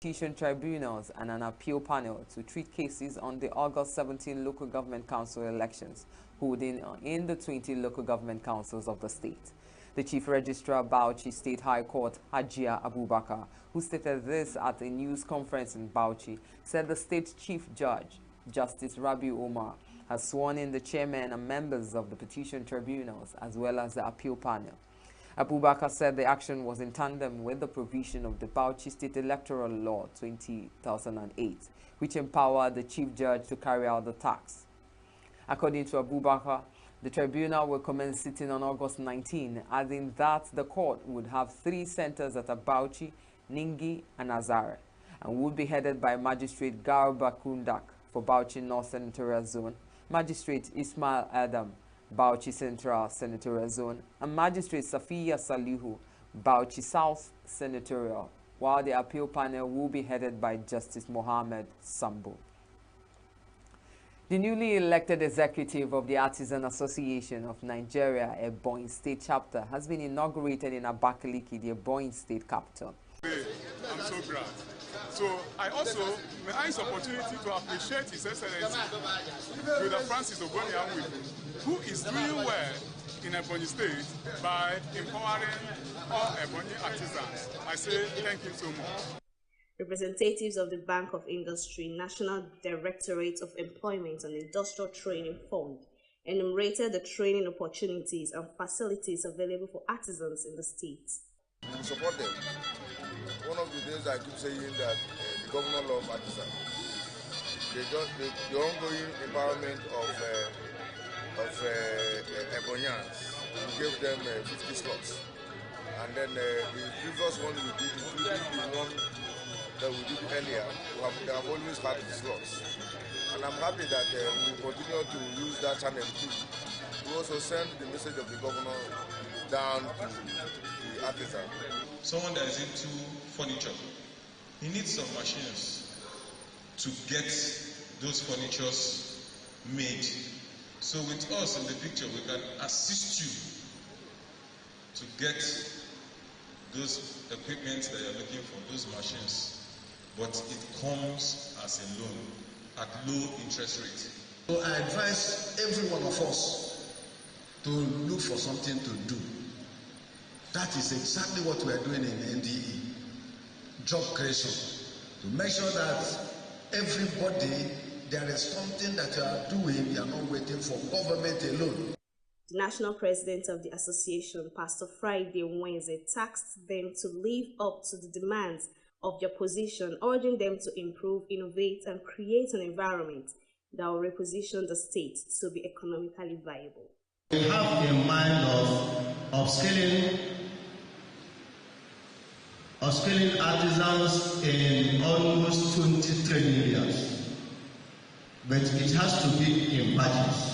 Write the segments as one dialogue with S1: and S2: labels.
S1: petition tribunals and an appeal panel to treat cases on the August 17 local government council elections holding in the 20 local government councils of the state. The Chief Registrar Bauchi State High Court, Hajia Abubakar, who stated this at a news conference in Bauchi, said the state Chief Judge, Justice Rabi Omar, has sworn in the chairmen and members of the petition tribunals as well as the appeal panel. Abubakar said the action was in tandem with the provision of the Bauchi State Electoral Law 2008, which empowered the Chief Judge to carry out the task. According to Abubakar, the tribunal will commence sitting on August 19, adding that the court would have 3 centers at Bauchi, Ningi, and Azare, and would be headed by Magistrate Garba Kundak for Bauchi North Senatorial Zone, Magistrate Ismail Adam, Bauchi Central Senatorial Zone, and Magistrate Safiya Salihu, Bauchi South Senatorial, while the appeal panel will be headed by Justice Mohammed Sambo. The newly elected executive of the Artisan Association of Nigeria, Ebonyi State Chapter, has been inaugurated in Abakaliki, the Ebonyi State capital.
S2: I'm so glad. So I also may I use the opportunity to appreciate His Excellency, Brother Francis Ogoniawu, who is doing well in Ebonyi State by empowering all Ebonyi artisans. I say thank you so much.
S3: Representatives of the Bank of Industry, National Directorate of Employment and Industrial Training Fund enumerated the training opportunities and facilities available for artisans in the state.
S4: We support them. One of the things I keep saying that the governor loves artisans. The ongoing empowerment of Ebonyans, we gave them 50 slots. And then the previous one we did, including the one that we did earlier, they have always had the slots. And I'm happy that we will continue to use that channel too. We also send the message of the governor down to the artisan.
S5: Someone that is into furniture, he needs some machines to get those furnitures made. So with us in the picture, we can assist you to get those equipment that you're looking for, those machines. But it comes as a loan at low interest rate.
S6: So I advise every one of us to look for something to do. That is exactly what we are doing in NDE, job creation, to make sure that everybody, there is something that you are doing, you are not waiting for government alone.
S3: The national president of the association, Pastor Friday Wednesday, tasked them to live up to the demands of their position, urging them to improve, innovate, and create an environment that will reposition the state to be economically viable.
S6: We have a mind of upskilling artisans in almost 23 areas, but it has to be in batches.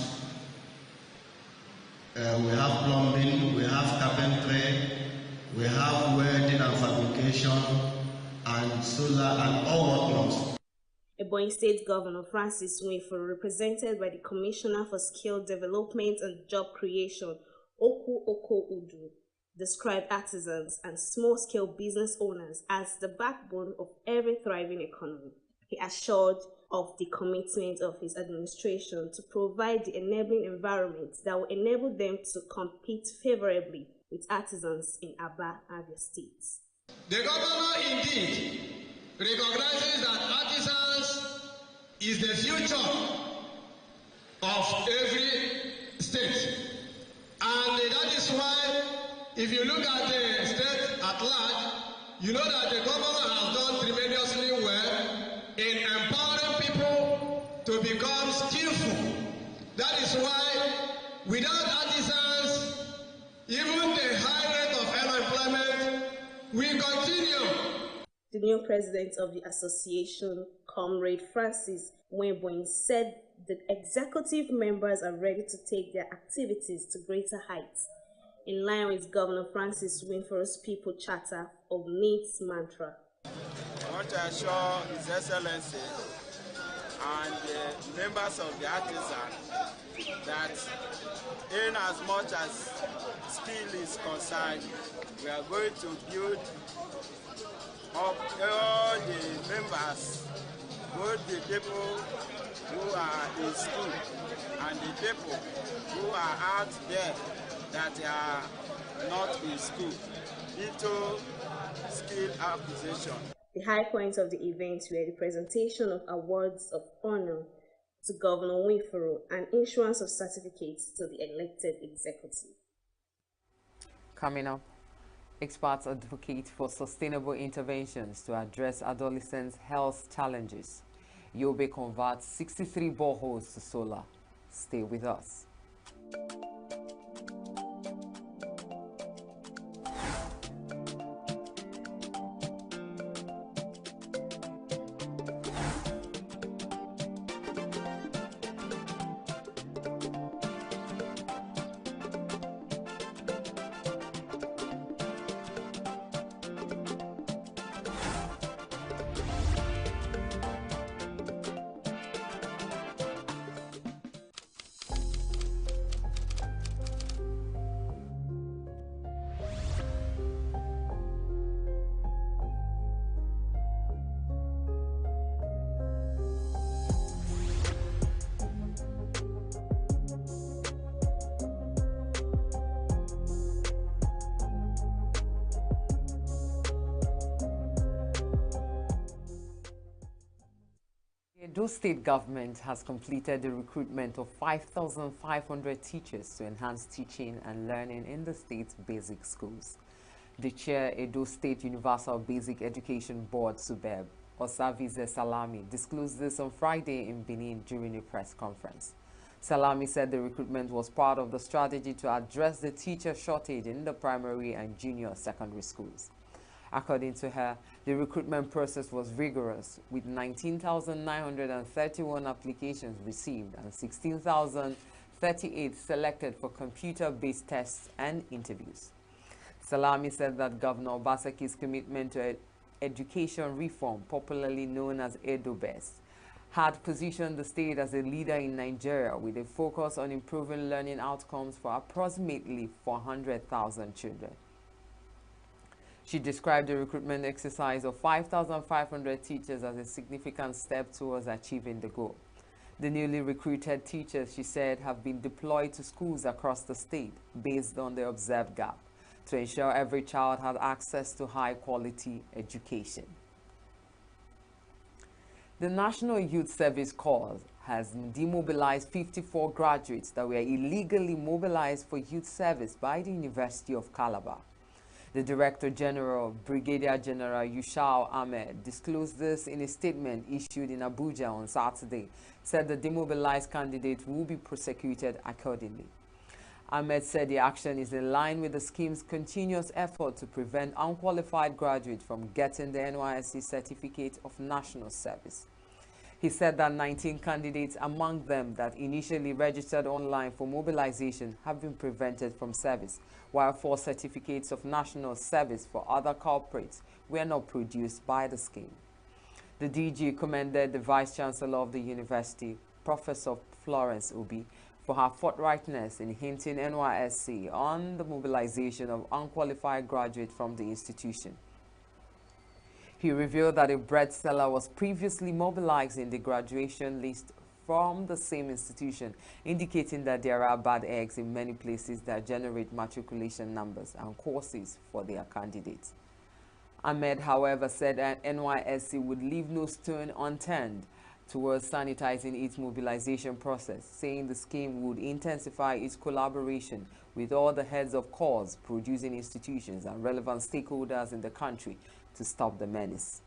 S6: We have plumbing, we have carpentry, we have welding and fabrication, and solar and all whatnot.
S3: Ebonyi State Governor Francis Nwifuru, represented by the Commissioner for Skill Development and Job Creation, Oku Oko Udu, described artisans and small-scale business owners as the backbone of every thriving economy. He assured of the commitment of his administration to provide the enabling environment that will enable them to compete favorably with artisans in Aba and Abia states.
S7: The governor indeed recognizes that artisans is the future of every state. And that is why, if you look at the state at large, you know that the governor has done tremendously well in empowering people to become skillful. That is why, without artisans, even the high rate of unemployment will continue.
S3: The new president of the association, Comrade Francis Nweboin, said the executive members are ready to take their activities to greater heights, in line with Governor Francis Nwifuru People Charter of Needs mantra.
S8: I want to assure His Excellency and the members of the artisan that in as much as skill is concerned, we are going to build of all the members, both the people who are in school and the people who are out there that are not in school, into skill acquisition.
S3: The high points of the event were the presentation of awards of honor to Governor Nwifuru and issuance of certificates to the elected executive.
S1: Coming up, experts advocate for sustainable interventions to address adolescents' health challenges. Yobe converts 63 boreholes to solar. Stay with us. The Edo State government has completed the recruitment of 5,500 teachers to enhance teaching and learning in the state's basic schools. The chair, Edo State Universal Basic Education Board, SUBEB, Osavize Salami, disclosed this on Friday in Benin during a press conference. Salami said the recruitment was part of the strategy to address the teacher shortage in the primary and junior secondary schools. According to her, the recruitment process was rigorous, with 19,931 applications received and 16,038 selected for computer-based tests and interviews. Salami said that Governor Obaseki's commitment to education reform, popularly known as Edo Best, had positioned the state as a leader in Nigeria with a focus on improving learning outcomes for approximately 400,000 children. She described the recruitment exercise of 5,500 teachers as a significant step towards achieving the goal. The newly recruited teachers, she said, have been deployed to schools across the state based on the observed gap to ensure every child had access to high-quality education. The National Youth Service Corps has demobilized 54 graduates that were illegally mobilized for youth service by the University of Calabar. The Director General, Brigadier General Yushau Ahmed, disclosed this in a statement issued in Abuja on Saturday, said the demobilized candidates will be prosecuted accordingly. Ahmed said the action is in line with the scheme's continuous effort to prevent unqualified graduates from getting the NYSC Certificate of National Service. He said that 19 candidates among them that initially registered online for mobilization have been prevented from service, while 4 certificates of national service for other culprits were not produced by the scheme. The DG commended the Vice Chancellor of the University, Professor Florence Obi, for her forthrightness in hinting NYSC on the mobilization of unqualified graduates from the institution. He revealed that a bread seller was previously mobilized in the graduation list from the same institution, indicating that there are bad eggs in many places that generate matriculation numbers and courses for their candidates. Ahmed, however, said that NYSC would leave no stone unturned towards sanitizing its mobilization process, saying the scheme would intensify its collaboration with all the heads of corps, producing institutions, and relevant stakeholders in the country to stop the menace.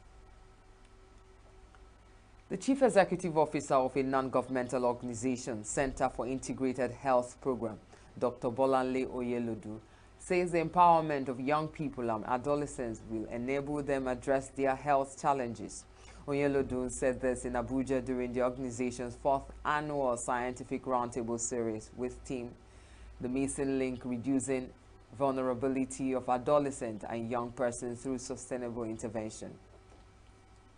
S1: The Chief Executive Officer of a non-governmental organization, Center for Integrated Health Program, Dr. Bolanle Oyelodu, says the empowerment of young people and adolescents will enable them address their health challenges. Oyelodu said this in Abuja during the organization's 4th annual scientific roundtable series with theme, The Missing Link Reducing Vulnerability of Adolescent and Young Persons Through Sustainable Intervention.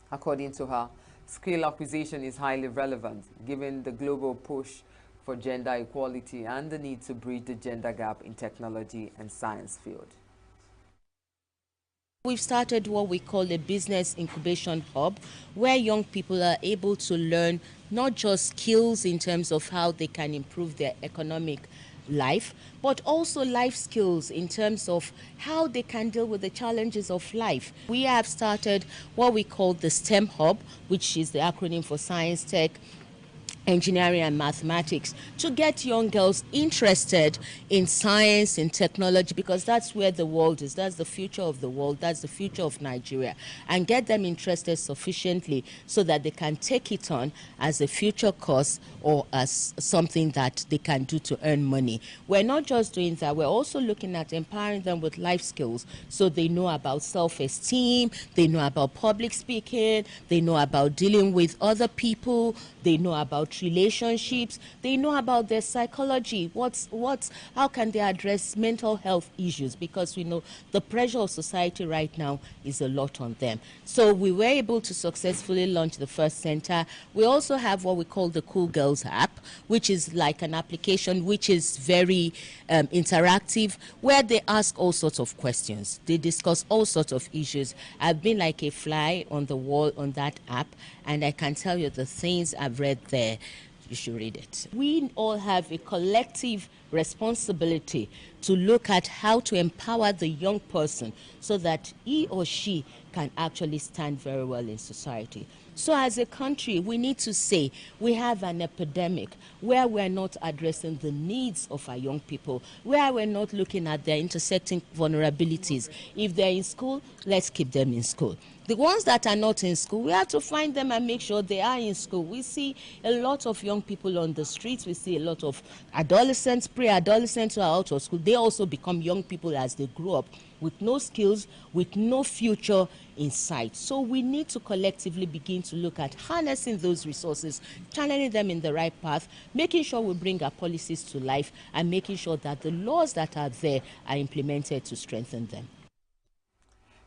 S1: According to her, skill acquisition is highly relevant given the global push for gender equality and the need to bridge the gender gap in technology and science field.
S9: We've started what we call a business incubation hub, where young people are able to learn not just skills in terms of how they can improve their economic life, but also life skills in terms of how they can deal with the challenges of life. We have started what we call the STEM hub, which is the acronym for science, tech, engineering and mathematics, to get young girls interested in science and technology, because that's where the world is. That's the future of the world. That's the future of Nigeria, and get them interested sufficiently so that they can take it on as a future course or as something that they can do to earn money. We're not just doing that, we're also looking at empowering them with life skills so they know about self-esteem, they know about public speaking, they know about dealing with other people, they know about relationships, they know about their psychology, how can they address mental health issues, because we know the pressure of society right now is a lot on them. So we were able to successfully launch the first center. We also have what we call the Cool Girls app, which is like an application which is very interactive, where they ask all sorts of questions. They discuss all sorts of issues. I've been like a fly on the wall on that app, and I can tell you the things I've read there. You should read it. We all have a collective responsibility to look at how to empower the young person so that he or she can actually stand very well in society. So as a country, we need to say we have an epidemic where we're not addressing the needs of our young people, where we're not looking at their intersecting vulnerabilities. If they're in school, let's keep them in school. The ones that are not in school, we have to find them and make sure they are in school. We see a lot of young people on the streets. We see a lot of adolescents, pre-adolescents who are out of school. They also become young people as they grow up with no skills, with no future in sight. So we need to collectively begin to look at harnessing those resources, channeling them in the right path, making sure we bring our policies to life, and making sure that the laws that are there are implemented to strengthen them.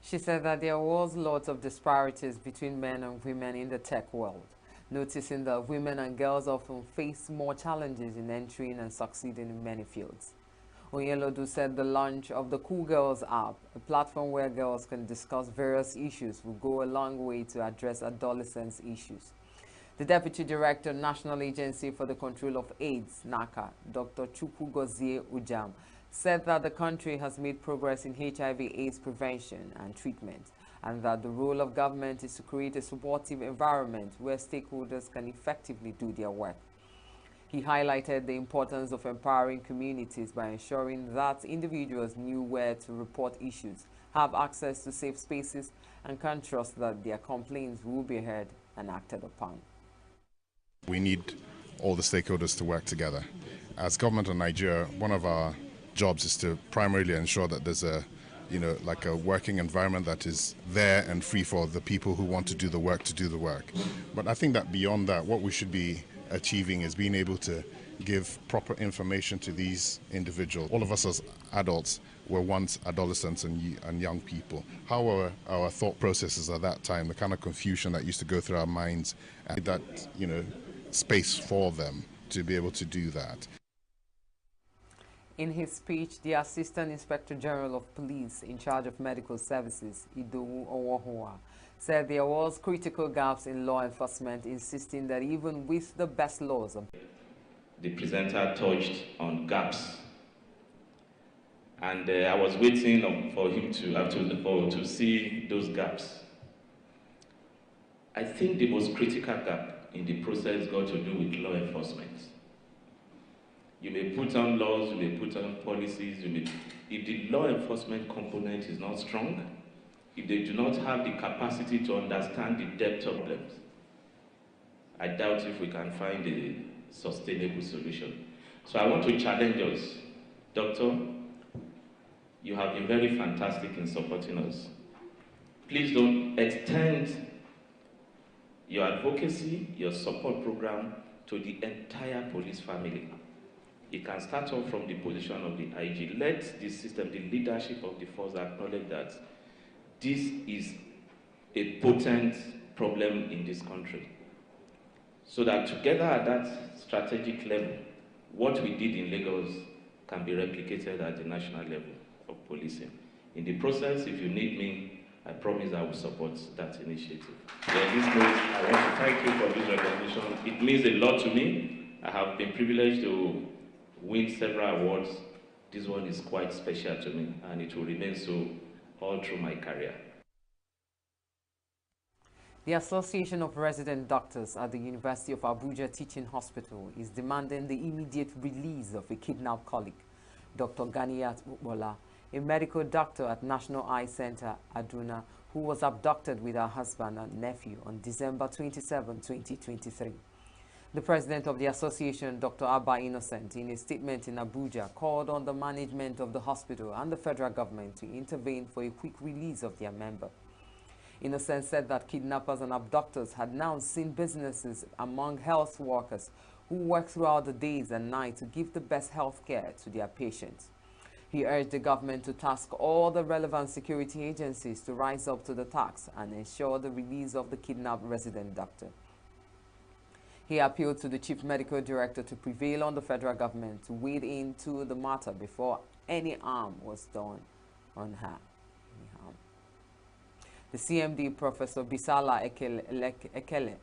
S1: She said that there was lots of disparities between men and women in the tech world, noticing that women and girls often face more challenges in entering and succeeding in many fields. Onyelodu said the launch of the Cool Girls app, a platform where girls can discuss various issues, will go a long way to address adolescents' issues. The Deputy Director, National Agency for the Control of AIDS, NACA, Dr. Chukwugozie Ujam, said that the country has made progress in HIV/AIDS prevention and treatment, and that the role of government is to create a supportive environment where stakeholders can effectively do their work. He highlighted the importance of empowering communities by ensuring that individuals knew where to report issues, have access to safe spaces, and can trust that their complaints will be heard and acted upon.
S10: We need all the stakeholders to work together. As government of Nigeria, one of our jobs is to primarily ensure that there's a working environment that is there and free for the people who want to do the work. But I think that beyond that, what we should be achieving is being able to give proper information to these individuals. All of us as adults were once adolescents and young people. How were our thought processes at that time, the kind of confusion that used to go through our minds, and that, space for them to be able to do that.
S1: In his speech, the Assistant Inspector General of Police in charge of medical services, Idowu Owohua, said there was critical gaps in law enforcement, insisting that even with the best laws,
S11: the presenter touched on gaps, and I was waiting for him to see those gaps. I think the most critical gap in the process got to do with law enforcement. You may put on laws, you may put on policies, if the law enforcement component is not strong, if they do not have the capacity to understand the depth of problems, I doubt if we can find a sustainable solution. So I want to challenge us. Doctor, you have been very fantastic in supporting us. Please don't extend your advocacy, your support program to the entire police family. It can start off from the position of the IG. Let the system, the leadership of the force acknowledge that this is a potent problem in this country. So that together at that strategic level, what we did in Lagos can be replicated at the national level of policing. In the process, if you need me, I promise I will support that initiative. On this note, I want to thank you for this recognition. It means a lot to me. I have been privileged to win several awards. This one is quite special to me, and it will remain so all through my career.
S1: The Association of Resident Doctors at the University of Abuja Teaching Hospital is demanding the immediate release of a kidnapped colleague, Dr. Ganiyat Ubola, a medical doctor at National Eye Center, Aduna, who was abducted with her husband and nephew on December 27, 2023. The president of the association, Dr. Abba Innocent, in a statement in Abuja, called on the management of the hospital and the federal government to intervene for a quick release of their member. Innocent said that kidnappers and abductors had now seen businesses among health workers who work throughout the days and nights to give the best health care to their patients. He urged the government to task all the relevant security agencies to rise up to the task and ensure the release of the kidnapped resident doctor. He appealed to the chief medical director to prevail on the federal government to wade into the matter before any harm was done on her. The CMD, Professor Bisala Ekele,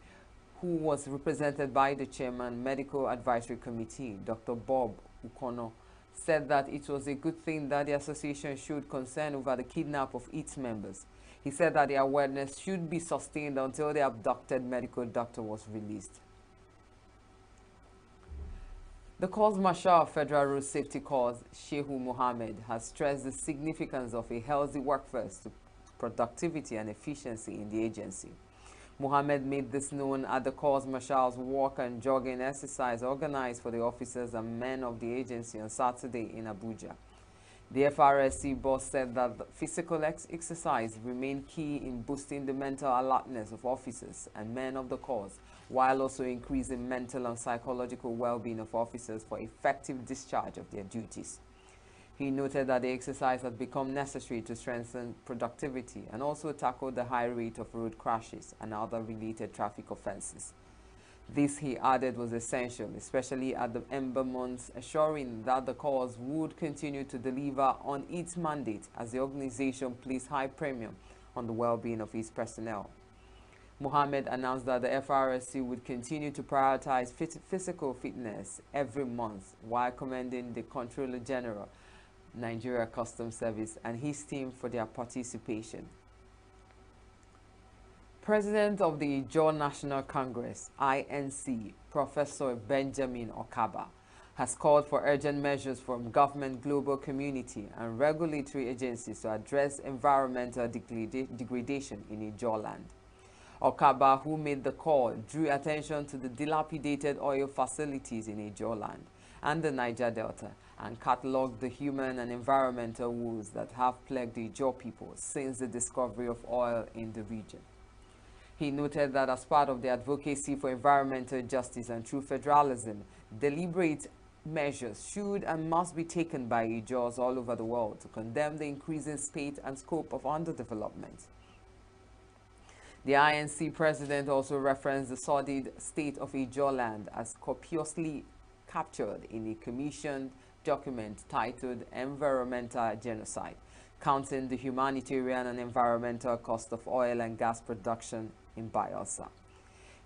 S1: who was represented by the chairman, Medical Advisory Committee, Dr. Bob Ukono, said that it was a good thing that the association showed concern over the kidnap of its members. He said that the awareness should be sustained until the abducted medical doctor was released. The cause marshal of Federal Road Safety Corps, Shehu Mohammed, has stressed the significance of a healthy workforce to productivity and efficiency in the agency. Mohammed made this known at the Corps Marshal's walk and jogging exercise organized for the officers and men of the agency on Saturday in Abuja. The FRSC boss said that the physical exercise remained key in boosting the mental alertness of officers and men of the Corps, while also increasing mental and psychological well-being of officers for effective discharge of their duties. He noted that the exercise had become necessary to strengthen productivity and also tackle the high rate of road crashes and other related traffic offenses. This, he added, was essential, especially at the Ember months, assuring that the Corps would continue to deliver on its mandate as the organization placed high premium on the well-being of its personnel. Mohammed announced that the FRSC would continue to prioritize physical fitness every month while commending the Controller General, Nigeria Customs Service, and his team for their participation. President of the Ijaw National Congress, INC, Professor Benjamin Okaba, has called for urgent measures from government, global community, and regulatory agencies to address environmental degradation in Ijaw land. Okaba, who made the call, drew attention to the dilapidated oil facilities in Ijaw land and the Niger Delta, and catalogued the human and environmental woes that have plagued the Ijaw people since the discovery of oil in the region. He noted that as part of the advocacy for environmental justice and true federalism, deliberate measures should and must be taken by Ijaws all over the world to condemn the increasing state and scope of underdevelopment. The INC president also referenced the sordid state of Ijaw land as copiously captured in a commissioned document titled Environmental Genocide, counting the humanitarian and environmental cost of oil and gas production in Bayelsa.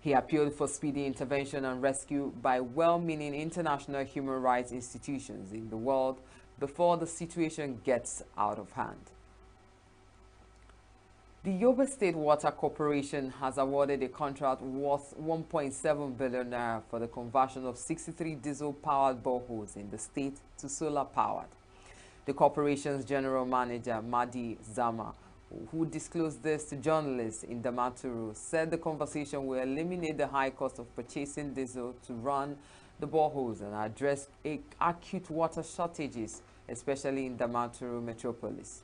S1: He appealed for speedy intervention and rescue by well-meaning international human rights institutions in the world before the situation gets out of hand. The Yobe State Water Corporation has awarded a contract worth 1.7 billion naira for the conversion of 63 diesel-powered boreholes in the state to solar-powered. The corporation's general manager, Madi Zama, who disclosed this to journalists in Damaturu, said the conversation will eliminate the high cost of purchasing diesel to run the boreholes and address acute water shortages, especially in Damaturu metropolis.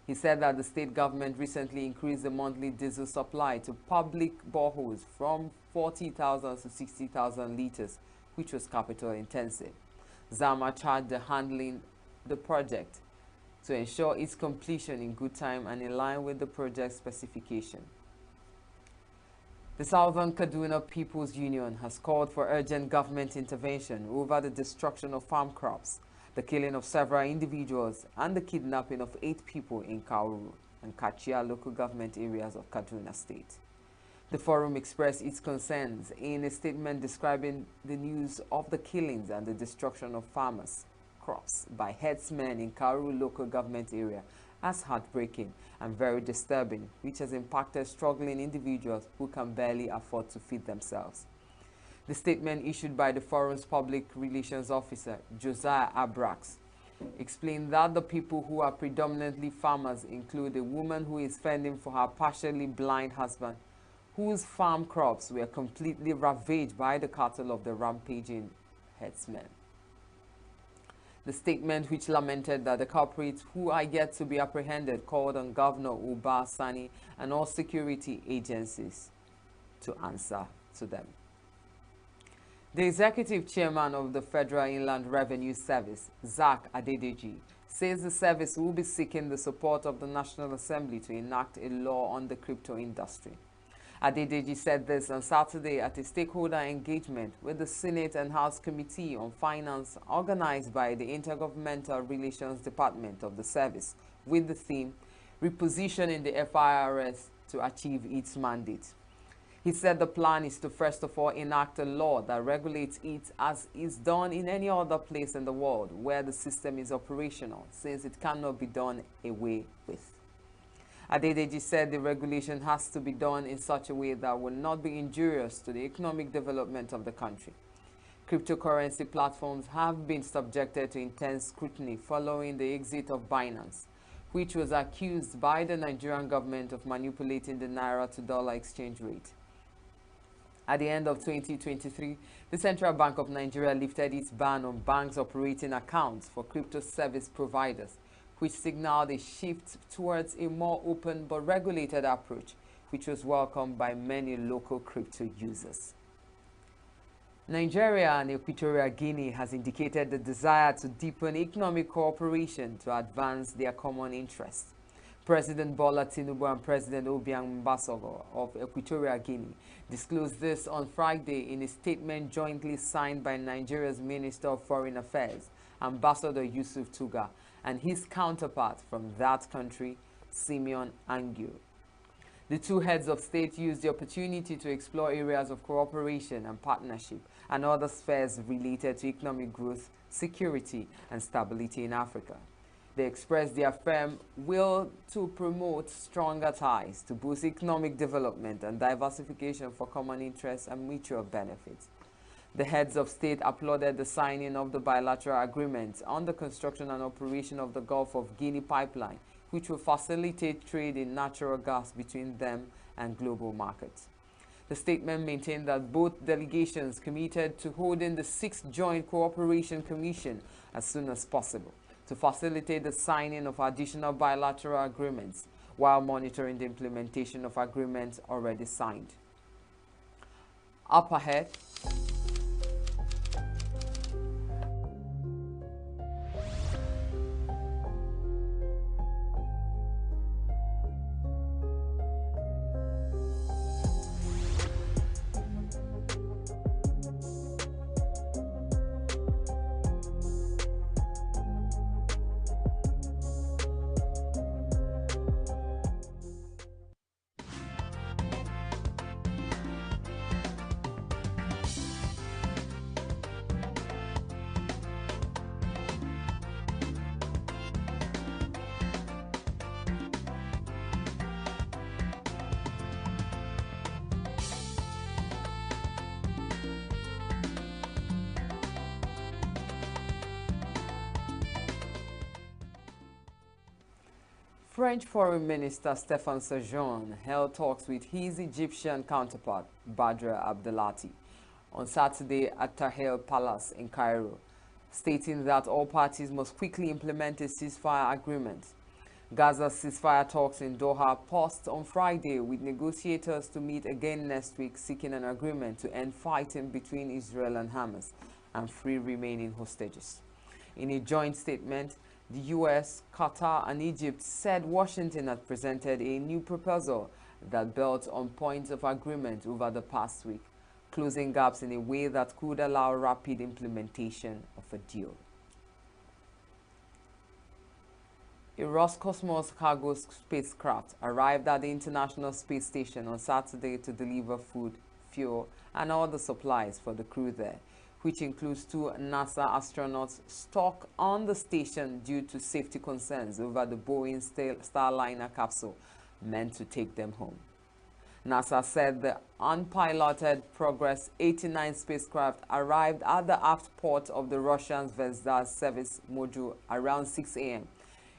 S1: He said that the state government recently increased the monthly diesel supply to public boreholes from 40,000 to 60,000 liters, which was capital intensive. Zama charged the handling the project to ensure its completion in good time and in line with the project specification. The Southern Kaduna People's Union has called for urgent government intervention over the destruction of farm crops, the killing of several individuals, and the kidnapping of 8 people in Kauru. and Kachia local government areas of Kaduna State. The forum expressed its concerns in a statement describing the news of the killings and the destruction of farmers' crops by herdsmen in Karu local government area as heartbreaking and very disturbing, which has impacted struggling individuals who can barely afford to feed themselves. The statement issued by the forum's public relations officer, Josiah Abrax, explained that the people who are predominantly farmers include a woman who is fending for her partially blind husband, whose farm crops were completely ravaged by the cattle of the rampaging herdsmen. The statement, which lamented that the culprits who are yet to be apprehended, called on Governor Uba Sani and all security agencies to answer to them. The executive chairman of the Federal Inland Revenue Service, Zach Adedeji, says the service will be seeking the support of the National Assembly to enact a law on the crypto industry. Adedeji said this on Saturday at a stakeholder engagement with the Senate and House Committee on Finance organized by the Intergovernmental Relations Department of the service with the theme, Repositioning the FIRS to Achieve its Mandate. He said the plan is to first of all enact a law that regulates it as is done in any other place in the world where the system is operational, since it cannot be done away with. Adedeji said the regulation has to be done in such a way that will not be injurious to the economic development of the country. Cryptocurrency platforms have been subjected to intense scrutiny following the exit of Binance, which was accused by the Nigerian government of manipulating the naira to dollar exchange rate. At the end of 2023, the Central Bank of Nigeria lifted its ban on banks operating accounts for crypto service providers, which signaled a shift towards a more open but regulated approach, which was welcomed by many local crypto users. Nigeria and Equatorial Guinea has indicated the desire to deepen economic cooperation to advance their common interests. President Bola Tinubu and President Obiang Mbasogo of Equatorial Guinea disclosed this on Friday in a statement jointly signed by Nigeria's Minister of Foreign Affairs, Ambassador Yusuf Tuga, and his counterpart from that country, Simeon Angio. The two heads of state used the opportunity to explore areas of cooperation and partnership and other spheres related to economic growth, security, and stability in Africa. They expressed their firm will to promote stronger ties to boost economic development and diversification for common interests and mutual benefits. The heads of state applauded the signing of the bilateral agreement on the construction and operation of the Gulf of Guinea pipeline, which will facilitate trade in natural gas between them and global markets. The statement maintained that both delegations committed to holding the 6th Joint Cooperation Commission as soon as possible to facilitate the signing of additional bilateral agreements while monitoring the implementation of agreements already signed. Up ahead, French Foreign Minister Stéphane Séjourné held talks with his Egyptian counterpart, Badr Abdelati, on Saturday at Tahrir Palace in Cairo, stating that all parties must quickly implement a ceasefire agreement. Gaza's ceasefire talks in Doha paused on Friday, with negotiators to meet again next week seeking an agreement to end fighting between Israel and Hamas and free remaining hostages. In a joint statement, the U.S., Qatar, and Egypt said Washington had presented a new proposal that built on points of agreement over the past week, closing gaps in a way that could allow rapid implementation of a deal. A Roscosmos cargo spacecraft arrived at the International Space Station on Saturday to deliver food, fuel, and other supplies for the crew there, which includes 2 NASA astronauts stuck on the station due to safety concerns over the Boeing Starliner capsule meant to take them home. NASA said the unpiloted Progress 89 spacecraft arrived at the aft port of the Russian Zvezda service module around 6 a.m.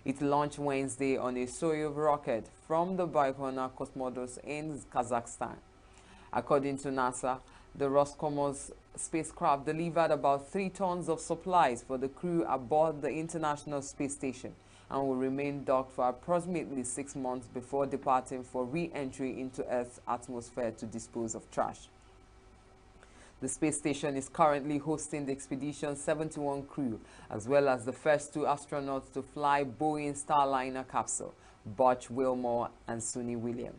S1: It launched Wednesday on a Soyuz rocket from the Baikonur Cosmodrome in Kazakhstan. According to NASA, the Roscosmos spacecraft delivered about 3 tons of supplies for the crew aboard the International Space Station and will remain docked for approximately 6 months before departing for re-entry into Earth's atmosphere to dispose of trash. The space station is currently hosting the Expedition 71 crew, as well as the first 2 astronauts to fly Boeing Starliner capsule, Butch Wilmore and Suni William.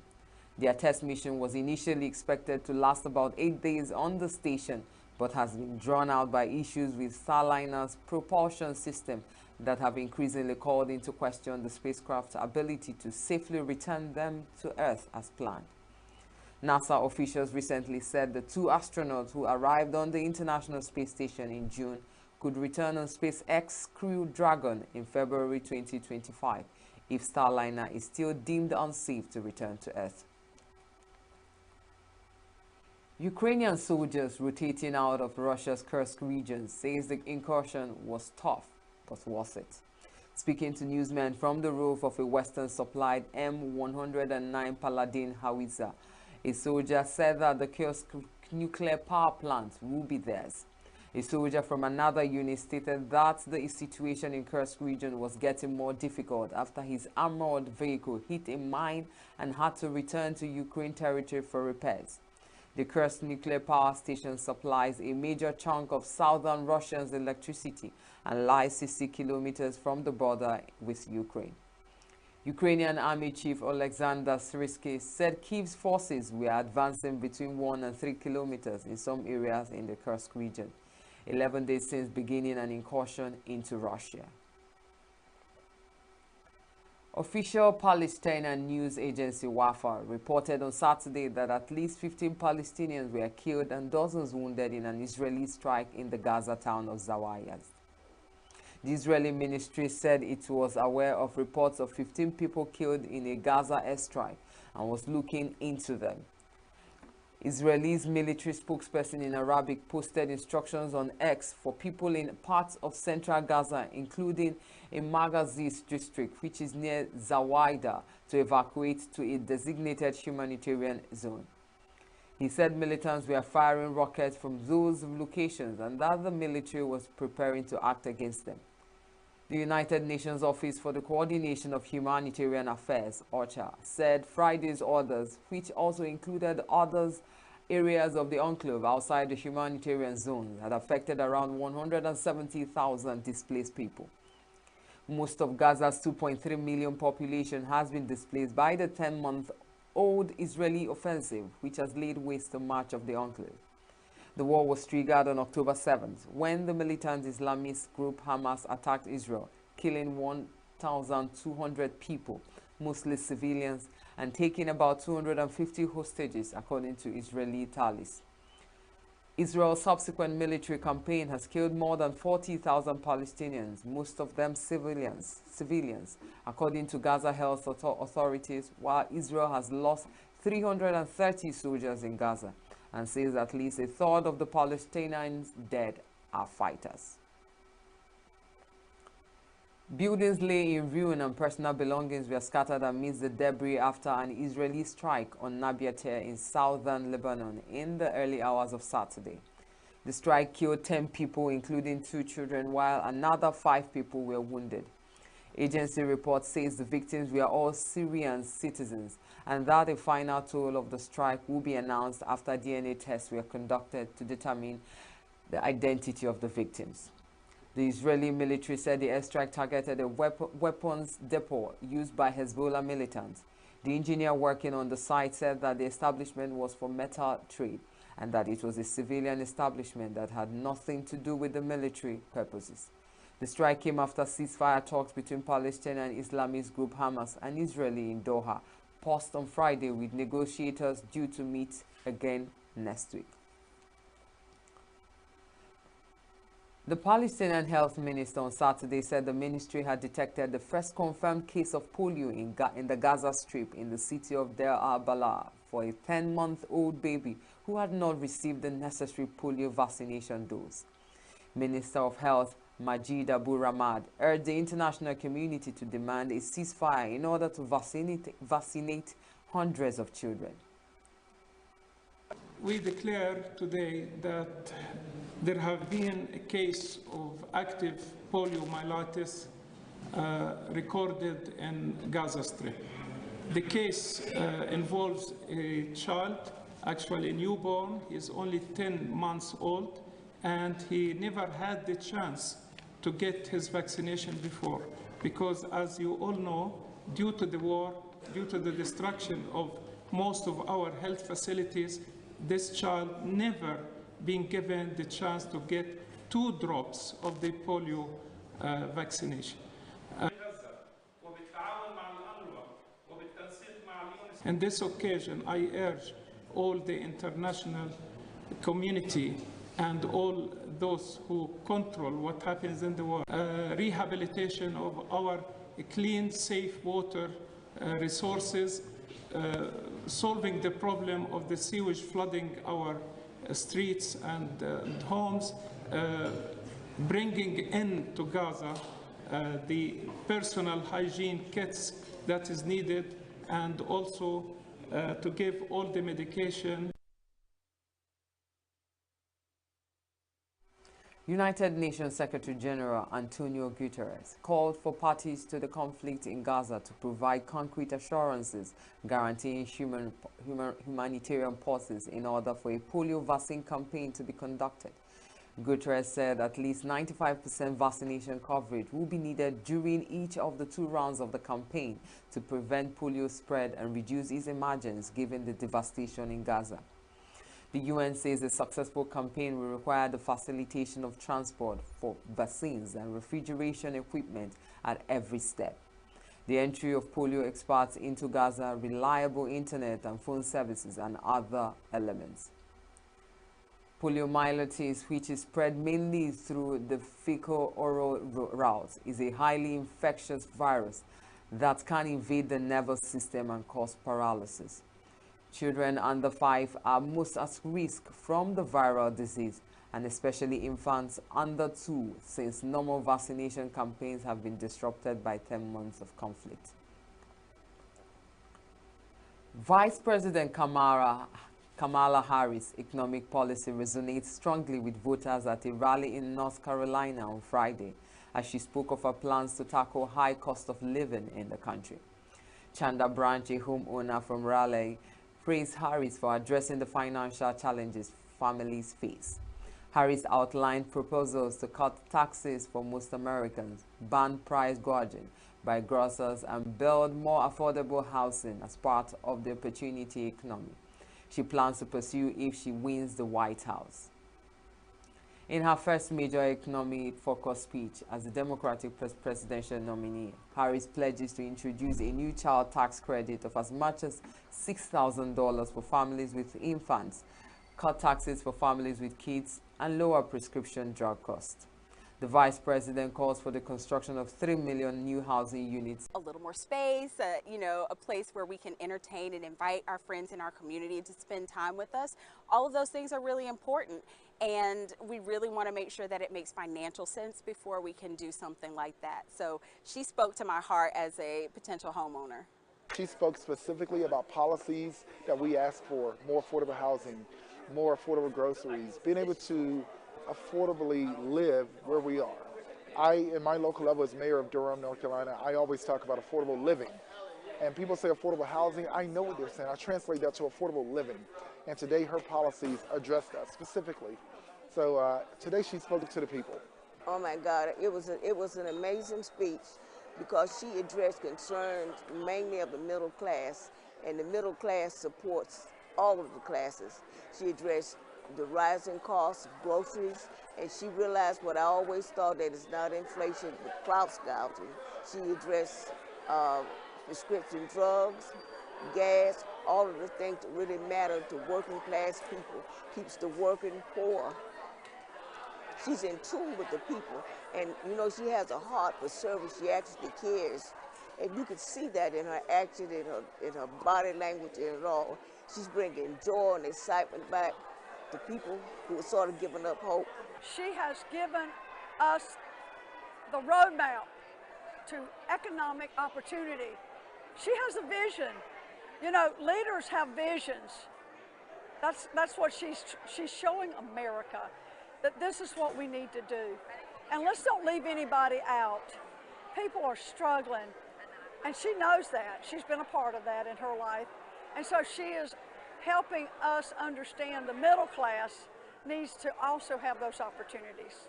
S1: Their test mission was initially expected to last about 8 days on the station, but has been drawn out by issues with Starliner's propulsion system that have increasingly called into question the spacecraft's ability to safely return them to Earth as planned. NASA officials recently said the 2 astronauts who arrived on the International Space Station in June could return on SpaceX Crew Dragon in February 2025 if Starliner is still deemed unsafe to return to Earth. Ukrainian soldiers rotating out of Russia's Kursk region says the incursion was tough, but worth it. Speaking to newsmen from the roof of a Western-supplied M109 Paladin howitzer, a soldier said that the Kursk nuclear power plant will be theirs. A soldier from another unit stated that the situation in Kursk region was getting more difficult after his armored vehicle hit a mine and had to return to Ukraine territory for repairs. The Kursk nuclear power station supplies a major chunk of southern Russia's electricity and lies 60 kilometers from the border with Ukraine. Ukrainian Army Chief Alexander Syrsky said Kyiv's forces were advancing between 1 and 3 kilometers in some areas in the Kursk region, 11 days since beginning an incursion into Russia. Official Palestinian news agency Wafa reported on Saturday that at least 15 Palestinians were killed and dozens wounded in an Israeli strike in the Gaza town of Zawiyah. The Israeli ministry said it was aware of reports of 15 people killed in a Gaza airstrike and was looking into them. Israel's military spokesperson in Arabic posted instructions on X for people in parts of central Gaza, including in Magazis district, which is near Zawida, to evacuate to a designated humanitarian zone. He said militants were firing rockets from those locations and that the military was preparing to act against them. The United Nations Office for the Coordination of Humanitarian Affairs, OCHA, said Friday's orders, which also included others areas of the enclave outside the humanitarian zone, had affected around 170,000 displaced people. Most of Gaza's 2.3 million population has been displaced by the 10-month-old Israeli offensive, which has laid waste to much of the enclave. The war was triggered on October 7th when the militant Islamist group Hamas attacked Israel, killing 1,200 people, mostly civilians, and taking about 250 hostages, according to Israeli tallies. Israel's subsequent military campaign has killed more than 40,000 Palestinians, most of them civilians, according to Gaza health authorities, while Israel has lost 330 soldiers in Gaza and says at least a third of the Palestinians dead are fighters. Buildings lay in ruin and personal belongings were scattered amidst the debris after an Israeli strike on Nabatea in southern Lebanon in the early hours of Saturday. The strike killed 10 people, including 2 children, while another 5 people were wounded. Agency report says the victims were all Syrian citizens and that a final toll of the strike will be announced after DNA tests were conducted to determine the identity of the victims. The Israeli military said the airstrike targeted a weapons depot used by Hezbollah militants. The engineer working on the site said that the establishment was for metal trade and that it was a civilian establishment that had nothing to do with the military purposes. The strike came after ceasefire talks between Palestinian Islamist group Hamas and Israeli in Doha paused on Friday, with negotiators due to meet again next week. The Palestinian health minister on Saturday said the ministry had detected the first confirmed case of polio in the Gaza Strip in the city of Deir al-Balah for a 10-month-old baby who had not received the necessary polio vaccination dose. Minister of Health Majid Abu Ramad urged the international community to demand a ceasefire in order to vaccinate hundreds of children.
S12: We declare today that there have been a case of active poliomyelitis recorded in Gaza Strip. The case involves a child, actually a newborn. He is only 10 months old, and he never had the chance to get his vaccination before, because as you all know, due to the war, due to the destruction of most of our health facilities, this child never been given the chance to get 2 drops of the polio vaccination. On this occasion, I urge all the international community and all those who control what happens in the world, rehabilitation of our clean, safe water resources, solving the problem of the sewage flooding our streets and homes, bringing into Gaza the personal hygiene kits that is needed, and also to give all the medication.
S1: United Nations Secretary General Antonio Guterres called for parties to the conflict in Gaza to provide concrete assurances guaranteeing humanitarian pauses in order for a polio vaccine campaign to be conducted. Guterres said at least 95% vaccination coverage will be needed during each of the 2 rounds of the campaign to prevent polio spread and reduce its emergence given the devastation in Gaza. The UN says a successful campaign will require the facilitation of transport for vaccines and refrigeration equipment at every step. The entry of polio experts into Gaza, reliable internet and phone services, and other elements. Poliomyelitis, which is spread mainly through the fecal-oral route, is a highly infectious virus that can invade the nervous system and cause paralysis. Children under 5 are most at risk from the viral disease, and especially infants under 2, since normal vaccination campaigns have been disrupted by 10 months of conflict. Vice President Kamala Harris' economic policy resonates strongly with voters at a rally in North Carolina on Friday, as she spoke of her plans to tackle high cost of living in the country. Chanda Branch, a homeowner from Raleigh, praised Harris for addressing the financial challenges families face. Harris outlined proposals to cut taxes for most Americans, ban price gouging by grocers, and build more affordable housing as part of the opportunity economy she plans to pursue if she wins the White House. In her first major economy-focused speech as the Democratic presidential nominee, Harris pledges to introduce a new child tax credit of as much as $6,000 for families with infants, cut taxes for families with kids, and lower prescription drug costs. The vice president calls for the construction of 3 million new housing units.
S13: A little more space, a place where we can entertain and invite our friends in our community to spend time with us. All of those things are really important, and we really want to make sure that it makes financial sense before we can do something like that. So she spoke to my heart as a potential homeowner.
S14: She spoke specifically about policies that we ask for: more affordable housing, more affordable groceries, being able to affordably live where we are. In my local level as mayor of Durham, North Carolina, I always talk about affordable living. And people say affordable housing, I know what they're saying. I translate that to affordable living. And today her policies address that specifically. So today she spoke to the people.
S15: Oh my God, it was an amazing speech, because she addressed concerns mainly of the middle class, and the middle class supports all of the classes. She addressed the rising costs of groceries And she realized what I always thought, that it's not inflation, but clout scouting. She addressed prescription drugs, gas, all of the things that really matter to working class people, keeps the working poor. She's in tune with the people, and you know, she has a heart for service. She actually cares, and you can see that in her action, in her body language, and it all. She's bringing joy and excitement back to people who are sort of giving up hope.
S16: She has given us the roadmap to economic opportunity. She has a vision. You know, leaders have visions. That's what she's showing America, that this is what we need to do. And let's don't leave anybody out. People are struggling, and she knows that. She's been a part of that in her life. And so she is helping us understand the middle class needs to also have those opportunities.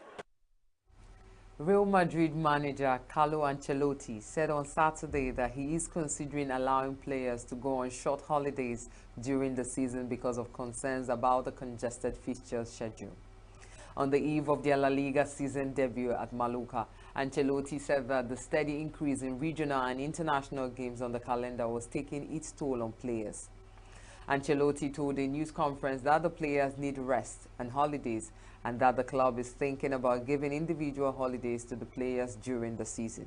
S1: Real Madrid manager Carlo Ancelotti said on Saturday that he is considering allowing players to go on short holidays during the season because of concerns about the congested fixture schedule. On the eve of their La Liga season debut at Mallorca, Ancelotti said that the steady increase in regional and international games on the calendar was taking its toll on players. Ancelotti told a news conference that the players need rest and holidays, and that the club is thinking about giving individual holidays to the players during the season.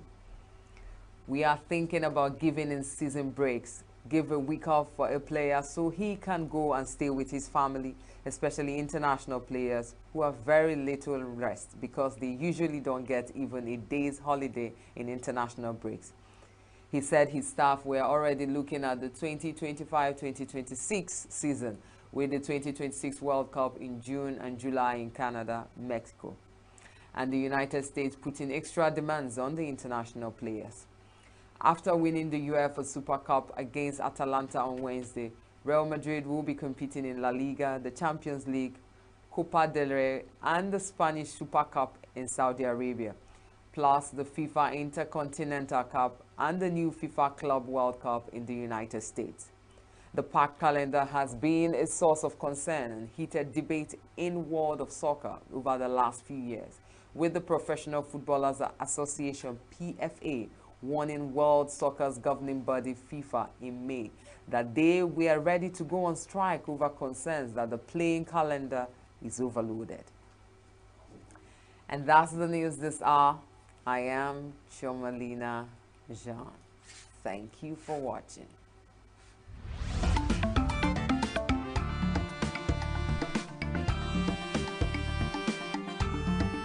S1: We are thinking about giving in-season breaks, give a week off for a player so he can go and stay with his family, especially international players who have very little rest because they usually don't get even a day's holiday in international breaks. He said his staff were already looking at the 2025-2026 season, with the 2026 World Cup in June and July in Canada, Mexico, and the United States putting extra demands on the international players. After winning the UEFA Super Cup against Atalanta on Wednesday, Real Madrid will be competing in La Liga, the Champions League, Copa del Rey, and the Spanish Super Cup in Saudi Arabia, plus the FIFA Intercontinental Cup and the new FIFA Club World Cup in the United States. The packed calendar has been a source of concern and heated debate in world of soccer over the last few years, with the Professional Footballers Association (PFA) warning World Soccer's governing body FIFA in May that they were ready to go on strike over concerns that the playing calendar is overloaded. And that's the news this hour. I am Chomalina Jean. Thank you for watching.